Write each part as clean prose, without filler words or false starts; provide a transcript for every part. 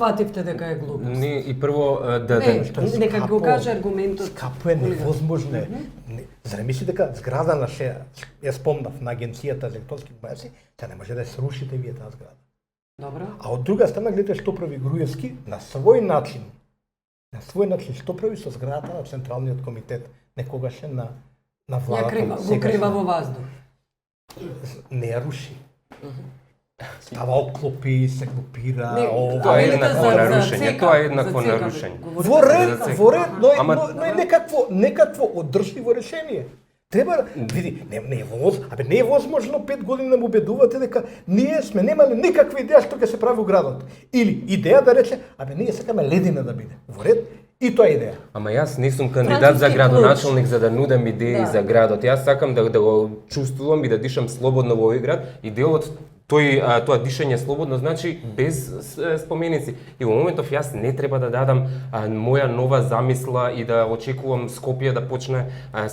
свативте дека е глупост? Не, и прво Нека го каже аргументот. Скапо е, невозможно е. За мисли дека зграда наша, ја спомнав на агенцијата за електронски комуникации, тя не може да ја срушите вие таа зграда. Добро. А од друга страна гледате што прави Груевски на свој начин. На свој начин што прави со зградата на Централниот комитет, некогаш на владата. Го крива во воздух. Не ја руши. Става оклопи, се глупира, Тоа е еднакво нарушење, тоа е еднакво нарушење. Во ред, но е некакво одржливо решение. Треба, види, не е возможно 5 години да му убедувате дека ние сме немале никаква идеја што ќе се прави во градот. Или идеја да рече, ние сакаме ледина да биде. Во ред, и тоа е идеја. Ама јас не сум кандидат за градоначалник за да нудам идеи за градот. Јас сакам да го чувствувам и да дишам слободно во овој град и делот тоа дишање слободно значи без споменици. И во моментов јас не треба да дадам моја нова замисла и да очекувам Скопје да почне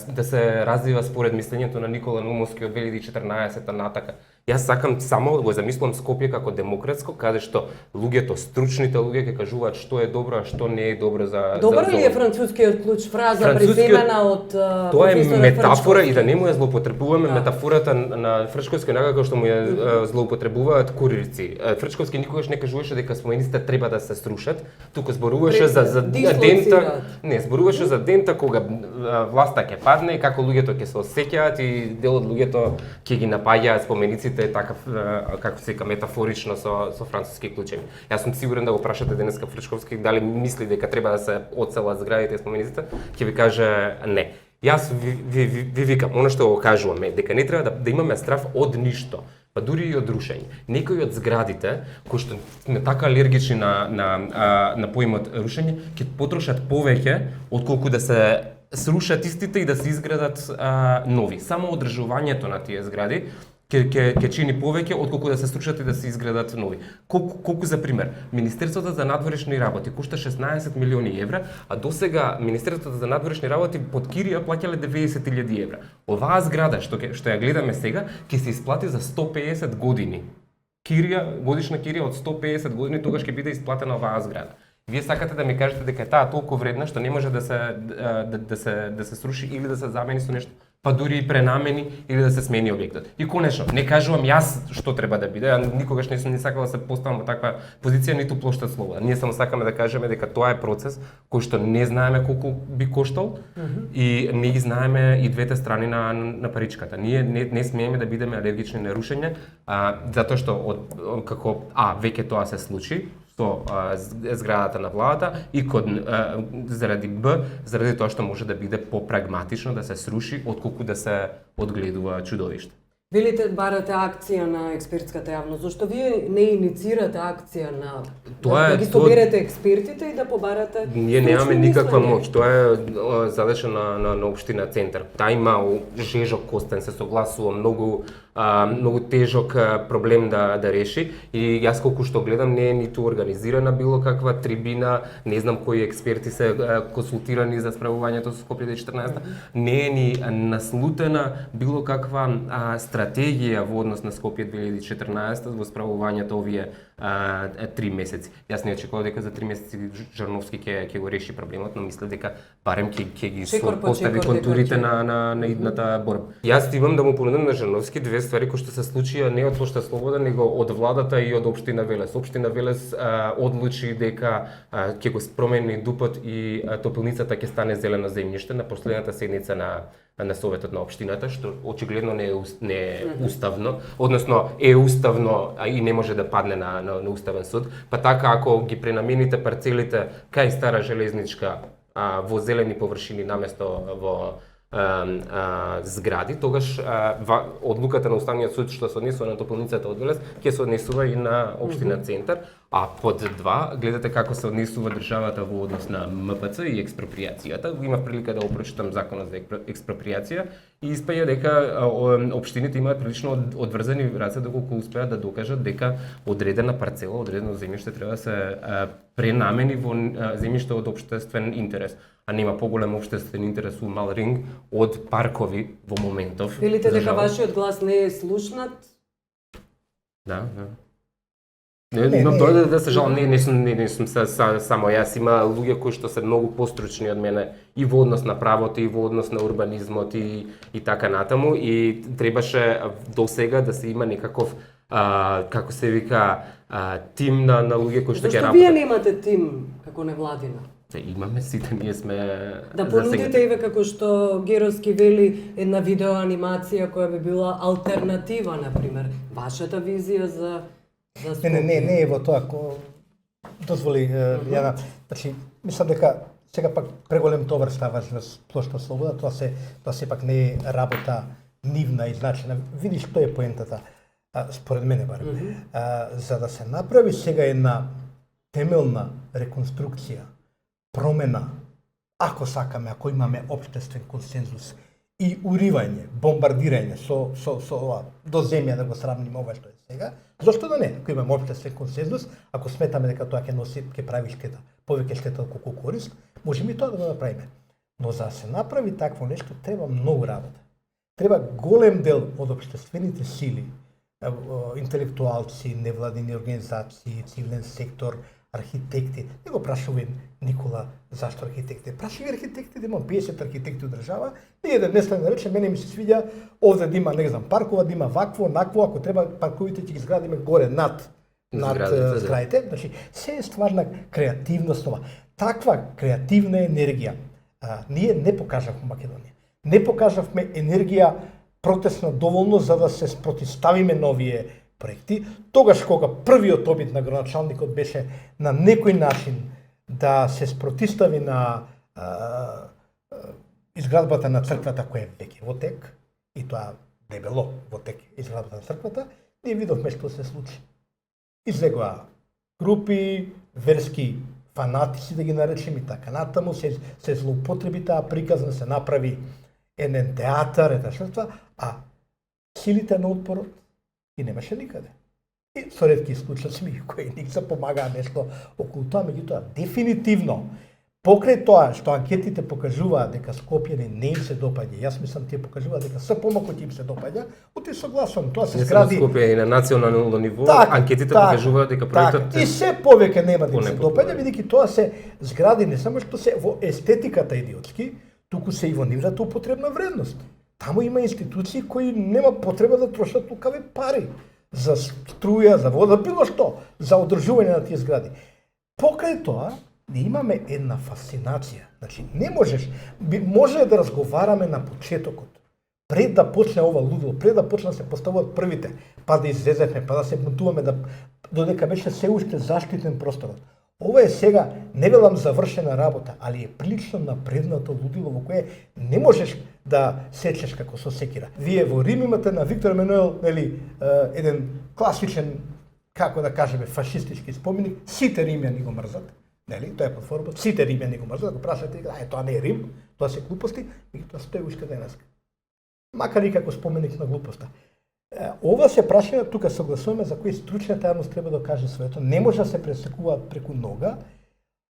да се развива според мислењето на Никола Наумовски од 2014 натака. Јас сакам само го замислам Скопје како демократско, каде што луѓето, стручните луѓе ќе кажуваат што е добро, а што не е добро за Добро ли е францускиот клуч фраза преземена од Тоа е метафора и да не му ја злоупотребуваме метафората на Фрчковски онака како што му ја злоупотребуваат курирци. Фрчковски никогаш не кажуваше дека спомениците треба да се срушат, туку зборуваше за дента, зборуваше за дента кога власта ќе падне и како луѓето ќе се осеќаат и дел од луѓето ќе ги напаѓаат спомениците такав, како се вика, метафорично со француски клучеви. Јас сум сигурен да го прашате денеска Фрчковски дали мисли дека треба да се оцелат зградите и спомениците, ќе ви каже не. Јас ви викам, оно што го кажуваме, дека не треба да имаме страф од ништо, па дури и од рушење. Некои од зградите, кои што не така алергични на поимот рушење, ќе потрошат повеќе отколку да се срушат истите и да се изградат нови. Само одржувањето на тие згради ќе чини повеќе отколку да се срушат и да се изградат нови. Колку за пример, Министерството за надворешни работи кошта 16 милиони евра, а досега Министерството за надворешни работи под кирија плаќале 90.000 евра. Оваа зграда што ја гледаме сега ќе се исплати за 150 години. Годишна кирија од 150 години тогаш ќе биде исплатена оваа зграда. Вие сакате да ми кажете дека таа толку вредна што не може да се сруши или да се замени со нешто, па дури и пренамени или да се смени објектот. И конечно, не кажувам јас што треба да биде, никогаш не сум сакал да се поставам во таква позиција ниту плоштад слобода. Ние само сакаме да кажеме дека тоа е процес кој што не знаеме колку би коштал и не ги знаеме и двете страни на паричката. Ние не смееме да бидеме алергични на рушење, затоа што како веќе тоа се случи со зградата на владата и заради тоа што може да биде попрагматично да се сруши отколку да се одгледува чудовиште. Велите барате акција на експертската јавност, зашто вие не иницирате акција на да ги соберете експертите и да побарате? Ние немаме никаква моќ, тоа е задача на општина Центар. Таа има жежок костен, се согласува многу тежок проблем да реши и јас колку што гледам не е ниту организирана било каква трибина, не знам кои експерти се консултирани за справувањето со Скопје 2014, не е ни наслутена било каква стратегија во однос на Скопје 2014 во справувањето овие 3 месеци. Јас не очекував дека за 3 месеци Жарновски ќе го реши проблемот, но мислев дека барем ќе ги постави контурите на идната борба. Јас имам да му понудам на Жарновски две ствари кои што се случија не од Пошта Слобода, него од владата и од општина Велес. Општина Велес одлучи дека ќе го промени ДУП-от и топилницата ќе стане зелено земјиште на последната седница на Советот на општината, што очигледно не е уставно, односно е уставно и не може да падне на уставен суд. Па така ако ги пренамените парцелите кај стара железничка во зелени површини наместо во згради, тогаш одлуката на Уставниот суд што се однесува на топилницата од Велес ќе се однесува и на општина Центар, а под два гледате како се однесува државата во однос на МПЦ и експроприацијата. Имав прилика да го прочитам законот за експроприација и испаѓа дека општините имаат прилично одврзани раце доколку успеат да докажат дека одредена парцела, одредено земјиште треба да се пренамени во земјиште од општествен интерес. А нема поголем општествен интерес у мал ринг од паркови во моментов. Велите дека вашиот глас не е слушнат? Да. Но тоа да се жалам, не сум само јас, има луѓе кои што се многу постручни од мене и во однос на правото, и во однос на урбанизмот и така натаму, и требаше до сега да се има некаков како се вика тим на луѓе кои што ќе работат. Зашто вие немате тим како невладина? Имаме, сите ние сме... Да понудите еве како што Геровски вели една видеоанимација која би била алтернатива, например. Вашата визија за Скопје? Не е во тоа, ако дозволи Јана. Значи, мислам дека сега пак преголем товар ставаш на плошта Слобода, тоа сепак не е работа нивна и значена. Видиш што е поентата, според мене барем. За да се направи сега една темелна реконструкција, промена, ако сакаме, ако имаме општествен консензус и уривање, бомбардирање со до земја да го сравниме ова што е сега, зошто да не? Ако имаме општествен консензус, ако сметаме дека тоа ќе носи, ќе прави штета, повеќе штета отколку корист, можеме и тоа да го направиме. Но за да се направи такво нешто треба многу работа. Треба голем дел од општествените сили, интелектуалци, невладини организации, цивилен сектор, архитекти. Не го прашувам Никола зашто архитекти. Прашувај архитектите, имам 50 архитекти од држава, ние да днес да рече, мене ми се свиѓа овде да има, не знам, паркова, да има вакво, накво, ако треба парковите ќе ги изградиме горе над зградите. Значи, се е ствар на креативност ова. Таква креативна енергија ние не покажавме во Македонија. Не покажавме енергија протестна доволно за да се спротивставиме на овие проекти. Тогаш кога првиот обид на градоначалникот беше на некој начин да се спротивстави на изградбата на црквата која е веќе во тек, и тоа дебело во тек изградбата на црквата, ние видовме што се случи. Излегоа групи, верски фанатици да ги наречем и така натаму, се злоупотреби таа приказна, се направи еден театар, а силите на отпорот и немаше никаде. И со ретки случаи кои ник се помагаа нешто околу тоа, меѓутоа дефинитивно покрај тоа што анкетите покажуваат дека Скопјани не им се допаѓа, јас мислам тие покажуваат дека СПМ им се допаѓа, оти согласувам, тоа се згради. Не само Скопје и на национално ниво, анкетите покажуваат дека проектот и се повеќе нема да им се допаѓа, бидејќи тоа се згради не само што се во естетиката идиотски, туку се и во нивната употребна вредност. Таму има институции кои нема потреба да трошат тукаве пари за струја, за вода, било што, за одржување на тие згради. Покрај тоа, ние имаме една фасцинација. Значи, не можеш, може да разговараме на почетокот, пред да почне ова лудило, пред да почне да се поставуваат првите, па да излеземе, па да се бунтуваме, додека беше се уште заштитен просторот. Ова е сега, не велам завршена работа, али е прилично напреднато лудило во кое не можеш да сечеш како со секира. Вие во Рим имате на Виктор Емануел, нели, еден класичен, како да кажеме, фашистички споменик, сите римјани го мрзат. Нели, тоа е платформа, сите римјани го мрзат, го прашате, тоа не е Рим, тоа се глупости, меѓутоа стои уште денеска. Макар и како споменик на глупоста. Ова се прашања, тука согласуваме за кои стручната јавност треба да каже своето, не може да се пресекуваат преку нога,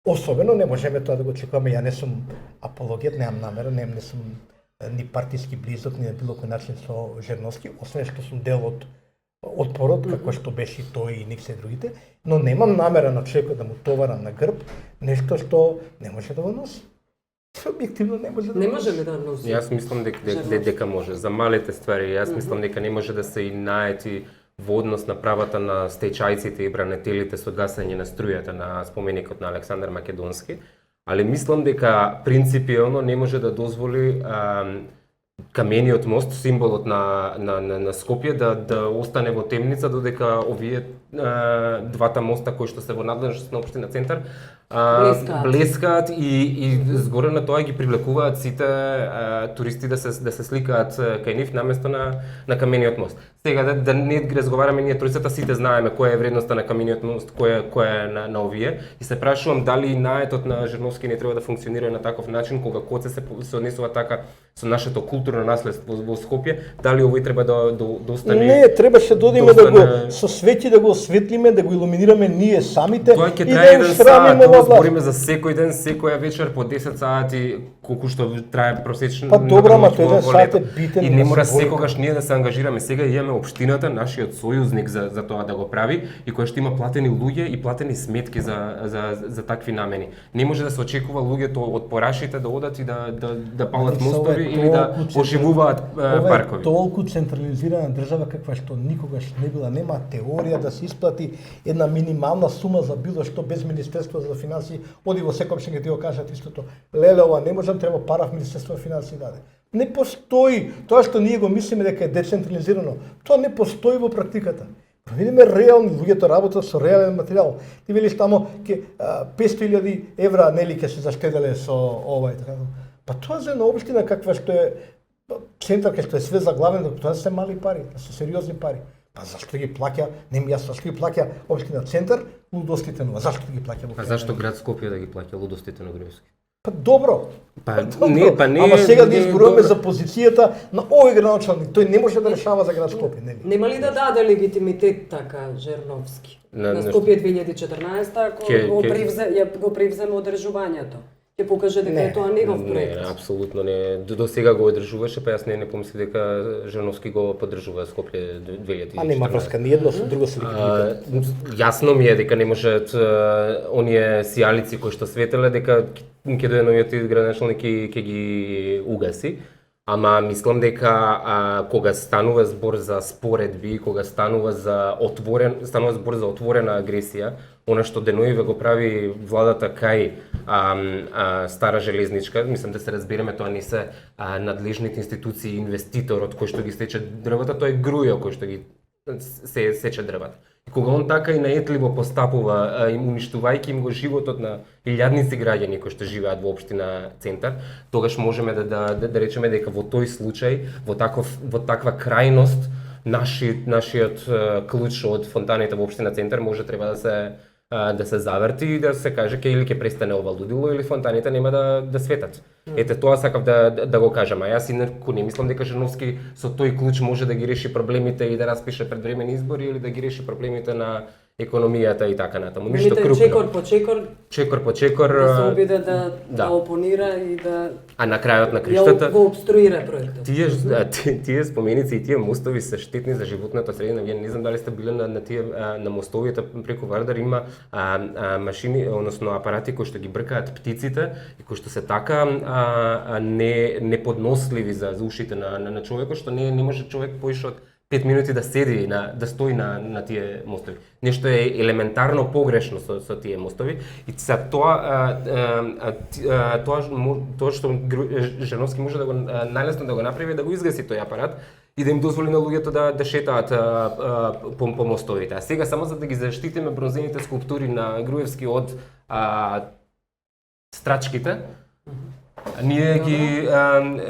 особено не можеме тоа да го очекуваме, ја не сум апологет, немам намера, не сум ни партиски близок, ни на било кој начин со Жерновски, освен што сум дел од отпорот, како што беше тој и никсе другите, но немам намера на човекот да му товара на грб нешто што не може да го носи. Објективно не може да не можеме да носи. Јас мислам дека може. За малите ствари, јас мислам дека не може да се и наети во однос на правата на стечајците и бранителите со гасење на струјата на споменикот на Александар Македонски, али мислам дека принципиелно не може да дозволи камениот мост, символот на Скопје, да остане во темница додека овие двата моста кои што се во надлежност на општина Центар блескаат и згоре на тоа ги привлекуваат сите туристи да се сликаат кај нив наместо на камениот мост. Сега да не ги разговараме ние тројцата, сите знаеме која е вредноста на камениот мост, која е на овие, и се прашувам дали наетот на Жерновски не треба да функционира на таков начин кога коце се однесува така со нашето културно наследство во Скопје, дали овој треба да остане. Не, требаше да одиме да го со свети да го осветлиме, да го илуминираме ние самите и да срамиме ова власт. збориме за секој ден, секоја вечер по 10 сати, колку што трае просечно. Па добро, ама тој еден сат е битен. И не да мора се бори. секогаш ние да се ангажираме. Сега имаме општината, нашиот сојузник за тоа да го прави и кој што има платени луѓе и платени сметки за такви намени. Не може да се очекува луѓето од порашите да одат и да палат мостови или да оживуваат паркови. Ова е толку централизирана држава каква што никогаш не била, нема теорија да се исплати една минимална сума за било што без Министерство за финансии. Оди во секој ќе ти го кажат истото. Леле, ова не можам, треба пара в Министерство за финансии даде. Не постои тоа што ние го мислиме дека е децентрализирано. Тоа не постои во практиката. Видиме реални, луѓето работат со реален материјал. Ти велиш тамо ке 500.000 евра нели ќе се заштеделе со ова и така. Па тоа за една општина каква што е центар кај што е све заглавено, тоа се мали пари, тоа се сериозни пари. Па зашто ги плаќа, не ми јасно, зашто ги плаќа општина центар, лудостите нова, зашто ги плаќа? А зашто град Скопје да ги плаќа лудостите на Груевски? Па добро. Па добро. не, Ама сега да не, изборуваме за позицијата на овој градоначалник, тој не може да решава за град Скопје, нели? Нема ли да даде легитимитет така Жерновски? На Скопје 2014 ако го превземе одржувањето? Ќе покаже дека е тоа негов проект. Не, апсолутно не. До сега го одржуваше, па јас не помислив дека Жерновски го поддржува Скопје 2014. А нема врска, ни едно со друго се Јасно ми е дека не можат оние сијалици кои што светеле дека ќе дојде новиот градоначалник и ќе ги угаси. Ама мислам дека кога станува збор за споредби, кога станува збор за отворена агресија, она што деноиве го прави владата кај Стара железничка, мислам да се разбереме, тоа не се надлежните институции, инвеститорот кој што ги сече дрвата, тоа е Грујо кој што ги сече дрвата. И кога он така и наетливо постапува, уништувајќи им го животот на илјадници граѓани кои што живеат во општина Центар, тогаш можеме да речеме дека во тој случај, во таква крајност, нашиот клуч од фонтаните во општина Центар може треба да се заверти и да се каже или ќе престане ова лудило или фонтаните нема да светат. Ете тоа сакав да го кажам, а јас инаку не мислам дека Жерновски со тој клуч може да ги реши проблемите и да распише предвремени избори или да ги реши проблемите на економијата и така натаму. Ништо крупно. Чекор по чекор да се обиде да опонира и да а на крајот на криштата го обструира проектот. Тие споменици и тие мостови се штетни за животната средина. Вие не знам дали сте биле на мостовите преку Вардар, има машини, односно апарати кои што ги бркаат птиците и кои што се така неподносливи за ушите на човекот, што не може човек поише од 5 минути да седи да стои на тие мостови. Нешто е елементарно погрешно со тие мостови и за тоа што Жерновски може да го најлесно да го направи, да го изгаси тој апарат и да им дозволи на луѓето да шетаат по мостовите. А сега само за да ги заштитиме бронзените скулптури на Груевски од страчките, ние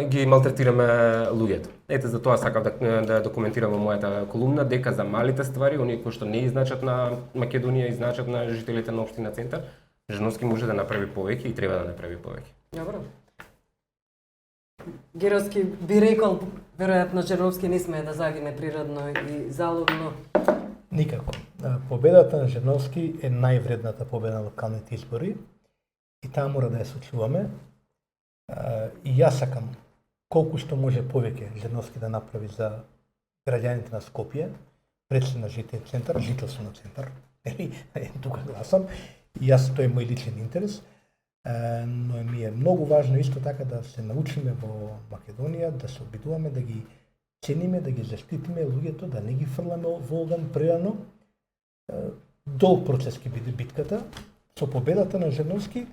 ги малтретираме луѓето. Ете за тоа сакав да документирам во мојата колумна дека за малите ствари, оние кои што не изначат на Македонија, изначат на жителите на општина Центар, Жерновски може да направи повеќе и треба да направи повеќе. Добро. Геровски би рекол, веројатно Жерновски не смее да загине природно и залудно. Никако. Победата на Жерновски е највредната победа на локалните избори и таа мора да ја сочуваме. И јас сакам колку што може повеќе Жерновски да направи за граѓаните на Скопје, пред се на Центар, жител сум на Центар, тука гласам, и јас тој е мој личен интерес, но ми е многу важно исто така да се научиме во Македонија, да се обидуваме да ги цениме, да ги заштитиме луѓето, да не ги фрламе во оган прерано. Долг процес ќе биде битката, со победата на Жерновски,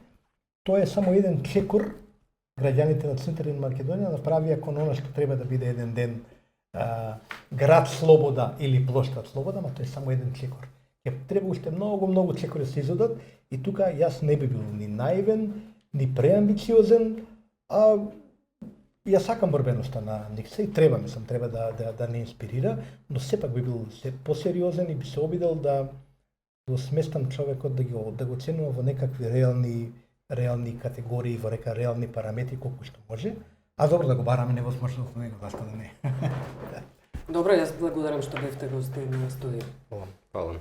тоа е само еден чекор. Граѓаните на Центар и Македонија направија кон она што треба да биде еден ден град Слобода или плоштад Слобода, ама тоа е само еден чекор. Ќе треба уште многу чекори да се изодат и тука јас не би бил ни наивен, ни преамбициозен, а јас сакам борбеноста на Никса и треба да не инспирира, но сепак би бил посериозен и би се обидел да го сместам човекот да го ценува во некакви реални категории, во река реални параметри колку што може, а добро да го бараме невозможно во него, зашто да не. Добро, јас благодарам што бевте гости на студио. Фала.